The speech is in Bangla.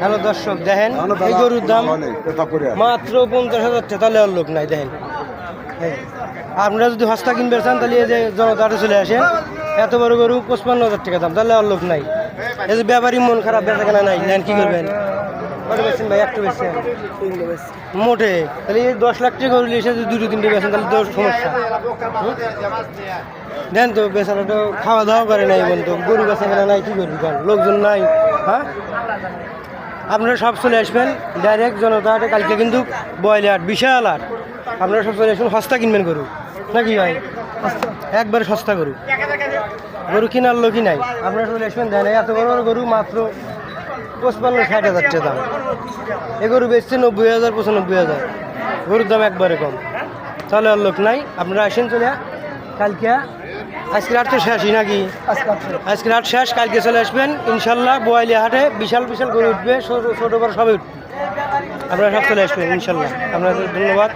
হ্যালো দর্শক, দেখেন এই গরুর দাম মাত্র 50,000 টাকা, তাহলে আর লোক নাই। দেখেন আপনারা যদি হস্তা কিনবে চান তাহলে এই যে জনতাটা চলে আসেন। এত বড় গরু 55,000 টাকা দাম, তাহলে আর লোক নাই। এই যে ব্যাপারী মন খারাপ, বেচা কেনা নাই, নেন কি করবেন? কত বেচছেন ভাই? একটু বেচছেন মোটে, তাহলে এই 10 লাখ টাকা গরু এসে যদি 2-3টে বেচেন তাহলে তো সমস্যা। দেন তো বেচারা তো খাওয়া দাওয়া করে নাই, বলতো গরু বেচা কেনা নাই, কি করবি? লোকজন নাই। হ্যাঁ, আপনারা সব চলে আসবেন ডাইরেক্ট জনতা হাটে। কালকে কিন্তু বয়লে হাট, বিশাল হাট। আপনারা সব চলে আসবেন, সস্তা কিনবেন গরু নাকি ভাই? একবারে সস্তা গরু, গরু কেনার লোকই নাই। আপনারা চলে আসবেন, দেন এত বড় বড় গরু মাত্র 55-60 হাজার টাকা দাম। এ গরু বেচছে 90,000, 95,000। গরুর দাম একবারে কম, তাহলে আর লোক নাই। আপনারা আসেন চলে কালকে। আজকে রাত তো শেষই নাকি? আজকে রাত শেষ, কালকে চলে আসবেন ইনশাল্লাহ। বোয়ালি হাটে বিশাল বিশাল গরু উঠবে, ছোটো বড় সবই উঠবে। আপনারা সব চলে আসবেন ইনশাল্লাহ। আপনাদের ধন্যবাদ।